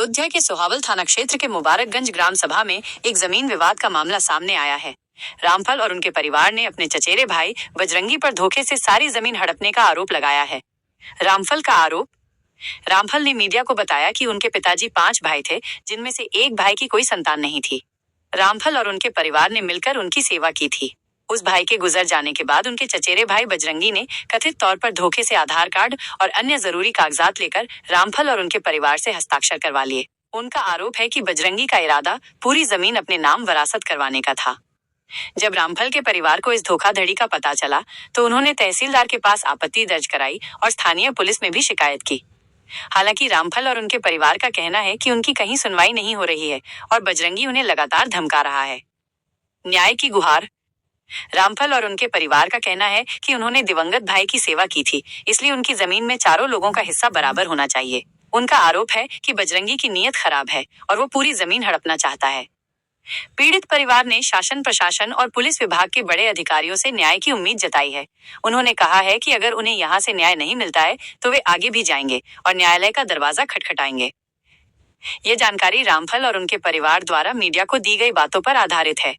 अयोध्या के सोहावल थाना क्षेत्र के मुबारकगंज ग्राम सभा में एक जमीन विवाद का मामला सामने आया है। रामफल और उनके परिवार ने अपने चचेरे भाई बजरंगी पर धोखे से सारी जमीन हड़पने का आरोप लगाया है। रामफल ने मीडिया को बताया कि उनके पिताजी 5 भाई थे, जिनमें से एक भाई की कोई संतान नहीं थी। रामफल और उनके परिवार ने मिलकर उनकी सेवा की थी। उस भाई के गुजर जाने के बाद उनके चचेरे भाई बजरंगी ने कथित तौर पर धोखे से आधार कार्ड और अन्य जरूरी कागजात लेकर रामफल और उनके परिवार से हस्ताक्षर करवा लिए। उनका आरोप है कि बजरंगी का इरादा पूरी जमीन अपने नाम वरासत करवाने का था। जब रामफल के परिवार को इस धोखाधड़ी का पता चला तो उन्होंने तहसीलदार के पास आपत्ति दर्ज कराई और स्थानीय पुलिस में भी शिकायत की। हालांकि रामफल और उनके परिवार का कहना है कि उनकी कहीं सुनवाई नहीं हो रही है और बजरंगी उन्हें लगातार धमका रहा है। न्याय की गुहार। रामफल और उनके परिवार का कहना है कि उन्होंने दिवंगत भाई की सेवा की थी, इसलिए उनकी जमीन में चारों लोगों का हिस्सा बराबर होना चाहिए। उनका आरोप है कि बजरंगी की नीयत खराब है और वो पूरी जमीन हड़पना चाहता है। पीड़ित परिवार ने शासन, प्रशासन और पुलिस विभाग के बड़े अधिकारियों से न्याय की उम्मीद जताई है। उन्होंने कहा है कि अगर उन्हें यहाँ से न्याय नहीं मिलता है तो वे आगे भी जाएंगे और न्यायालय का दरवाजा खटखटाएंगे। ये जानकारी रामफल और उनके परिवार द्वारा मीडिया को दी गई बातों पर आधारित है।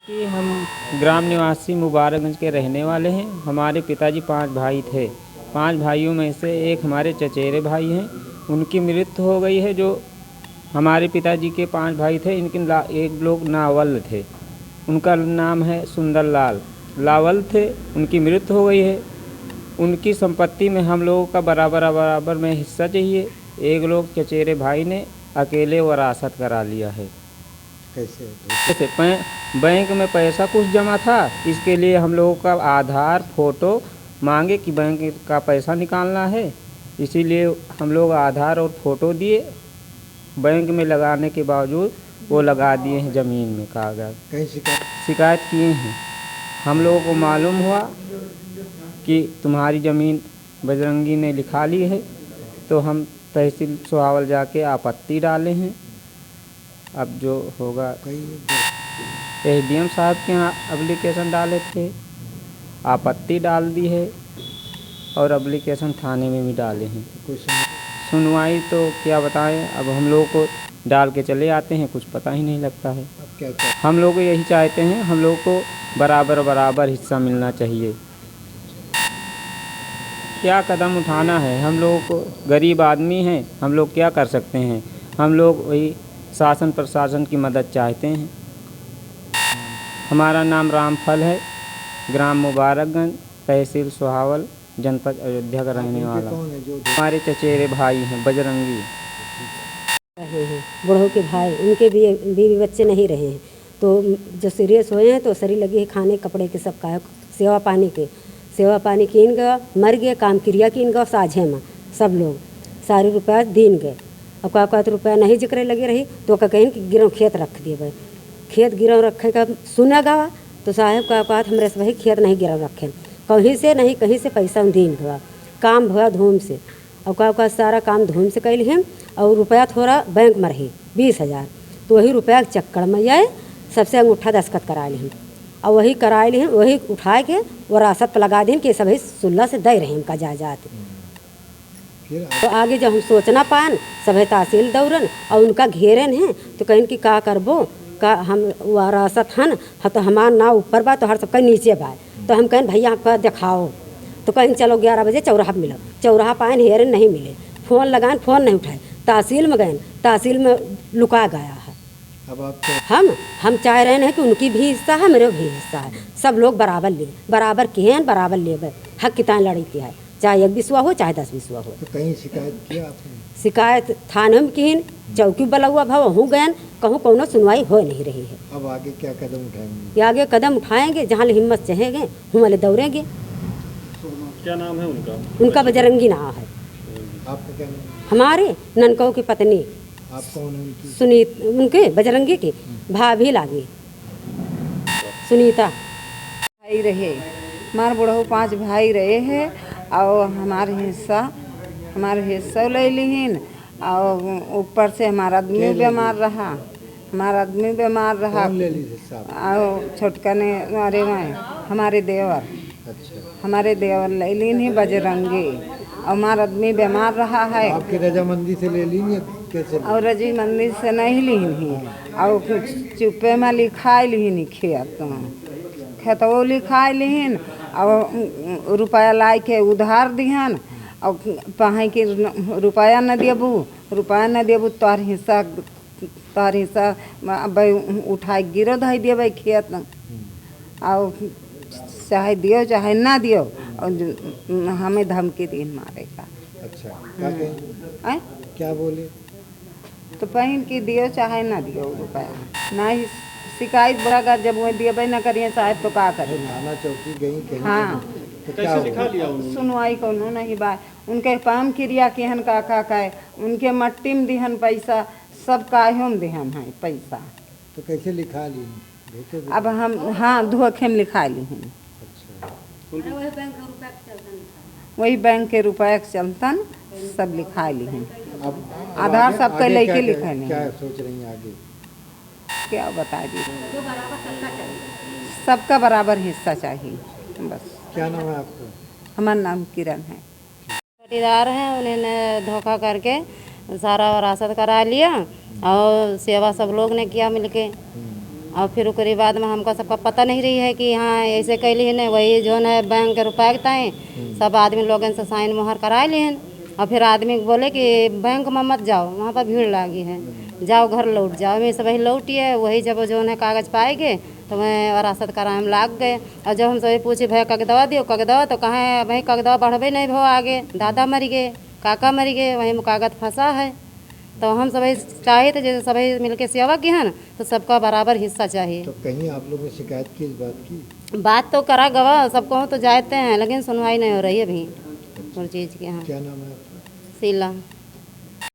कि हम ग्राम निवासी मुबारकगंज के रहने वाले हैं। हमारे पिताजी 5 भाई थे। 5 भाइयों में से एक हमारे चचेरे भाई हैं, उनकी मृत्यु हो गई है। जो हमारे पिताजी के 5 भाई थे, इनके एक लोग नावल थे, उनका नाम है सुंदर लावल थे, उनकी मृत्यु हो गई है। उनकी संपत्ति में हम लोगों का बराबर में हिस्सा चाहिए। एक लोग चचेरे भाई ने अकेले वरासत करा लिया है। कैसे? बैंक में पैसा कुछ जमा था, इसके लिए हम लोगों का आधार फोटो मांगे कि बैंक का पैसा निकालना है, इसीलिए हम लोग आधार और फोटो दिए। बैंक में लगाने के बावजूद वो लगा दिए हैं ज़मीन में कागज़। कहीं शिकायत किए हैं। हम लोगों को मालूम हुआ कि तुम्हारी ज़मीन बजरंगी ने लिखा ली है, तो हम तहसील सोहावल जाके आपत्ति डाले हैं। अब जो होगा, एसडीएम साहब के यहाँ एप्लीकेशन डाले थे, आपत्ति डाल दी है और एप्लीकेशन थाने में भी डाले हैं। सुनवाई तो क्या बताएं, अब हम लोग को डाल के चले आते हैं, कुछ पता ही नहीं लगता है। अब क्या हम लोग यही चाहते हैं, हम लोग को बराबर हिस्सा मिलना चाहिए। क्या कदम उठाना है? हम लोगों को, गरीब आदमी हैं, हम लोग क्या कर सकते हैं? हम लोग वही शासन प्रशासन की मदद चाहते हैं। हमारा नाम रामफल है, ग्राम मुबारकगंज, तहसील सोहावल, जनपद अयोध्या का रहने वाला। हमारे चचेरे भाई हैं बजरंगी। बूढ़ों के भाई, उनके भी बीवी बच्चे नहीं रहे हैं, तो जो सीरियस हुए हैं तो शरीर लगी है खाने कपड़े के सब का सेवा पानी की इनका मर गए, काम क्रिया की इनका साझे में सब लोग सारे रुपया दीन गए। अब का तो रुपया नहीं जिक्र लगे रही तो कहीं कि गिरव खेत रख दिए भाई, खेत गिरव रखे का सुना गवा तो साहेब का हमरे से भाई खेत नहीं गिरव रखे, कहीं से नहीं कहीं से पैसा दीन हुआ, काम हुआ धूम से। अब का सारा काम धूम से कैल हैं और रुपया थोड़ा बैंक में रही 20,000, तो वही रुपया के चक्कर में आए सबसे अंगूठा दस्तखत करा ली और वही कराए ली, वही उठा के वरासत पर लगा दी कि सभी सुल्ला से दे रहे हैं उनका जायदाद। तो आगे जब हम सोचना पान सभी तहसील दौरन और उनका घेरन हैं तो कहीं कि का करबो, का हम वरासत हन तो हमार ना ऊपर बा तो हर सबका नीचे बा, तो हम कहें भैया आपका दिखाओ, तो कहीं चलो 11 बजे चौराहा मिलो, चौराहा पाए हेरन नहीं मिले, फ़ोन लगाए फ़ोन नहीं उठाए, तहसील में गए, तहसील में लुका गया है। अब आप हम चाह रहे हैं कि उनकी भी हिस्सा है, मेरे भी हिस्सा है, सब लोग बराबर किए हैं, बराबर ले गए, हक कितना लड़ी की है, चाहे 1 बिस्वा हो चाहे 10 बिस्वा हो। तो कहीं शिकायत किया आपने? शिकायत थाने में की, चौकी बलुआ भाव हूँ गए, कहूँ कोनो सुनवाई हो नहीं रही है। अब आगे क्या कदम उठाएंगे? आगे कदम उठाएंगे, जहाँ हिम्मत चाहेंगे हम वाले दौड़ेंगे। क्या नाम है उनका? उनका बजरंगी नाम है। आपका क्या नाम? हमारे ननकौ की पत्नी आप कौन है उनकी? सुनीत, उनके बजरंगी की भाभी लागी सुनीता। भाई रहे, हमारे बुढ़ऊ 5 भाई रहे हैं और हमारे हिस्सा ले लीन और ऊपर से हमारा आदमी बीमार रहा, कौन ले ली हिस्सा? और छोटका ने अरे मैं हमारे देवर अच्छा, हमारे देवर ले लीन ही बजरंगी और हमारा आदमी बीमार रहा है आपकी रजामंदी से ले ली या कैसे ली? और रजी मंदिर से नहीं लीन और चुप्पे में लिखाई लीन खेतों लिखाई लीन और रुपया लाई के उधार दिहन और पहाई के रुपया न देबू तोहर हिस्सा उठाई गिरो धई देवे खेत और चाहे दियो चाहे ना दियो और हमें धमकी दिन मारेगा। अच्छा क्या कहें? आय क्या बोले? तो बहन की दियो चाहे ना दियो रुपया ना ही शिकायत बड़ा जब वो दिए ना करिए साहब तो का करेंगे। थाना चौकी गई कहीं? हाँ तो क्या हुआ? सुनवाई कोनो नहीं बा उनके पाम क्रिया केहन का है उनके मट्टी में दिहन पैसा सब काहे में दिहन है पैसा। तो कैसे लिखा ली? धोखे से? अब हम हाँ धोखे में लिखा ली हैं अच्छा वही बैंक के रुपया के चलतन सब लिखा ली हैं। अब आधार आगे- सबके आगे लेके क्या- लिखे नहीं। क्या सोच रही हैं आगे? क्या बता दी सबका बराबर हिस्सा चाहिए बस। क्या नाम है आपका? हमारा नाम किरण है। पटीदार हैं उन्होंने धोखा करके सारा वरासत करा लिया और सेवा सब लोग ने किया मिलके और फिर उसके बाद में हमको सबका पता नहीं रही है कि हाँ ऐसे कैली है वही जो है बैंक के रुपया के ताएँ सब आदमी लोगन से साइन मोहर करा लिए और फिर आदमी बोले कि बैंक में मत जाओ वहाँ पर भीड़ लगी है जाओ घर लौट जाओ मैं सब वही लौटिए वही जब जो है कागज़ पाएंगे तो मैं वरासत कराए में लाग गए और जब हम सभी पूछे भैया कगदवा दियो कगदवा तो कहें भाई कगदवा बढ़बे नहीं भो आगे दादा मर गए काका मर गए वहीं में कागज फंसा है। तो हम सभी चाहे थे जैसे सभी मिलके सेवा की है ना तो सबका बराबर हिस्सा चाहिए। तो कहीं आप लोगों ने शिकायत की इस बात की? बात तो करा गवा सबको तो जाते हैं लेकिन सुनवाई नहीं हो रही है अभी उस चीज़ की। हाँ क्या नाम है आपका? शीला।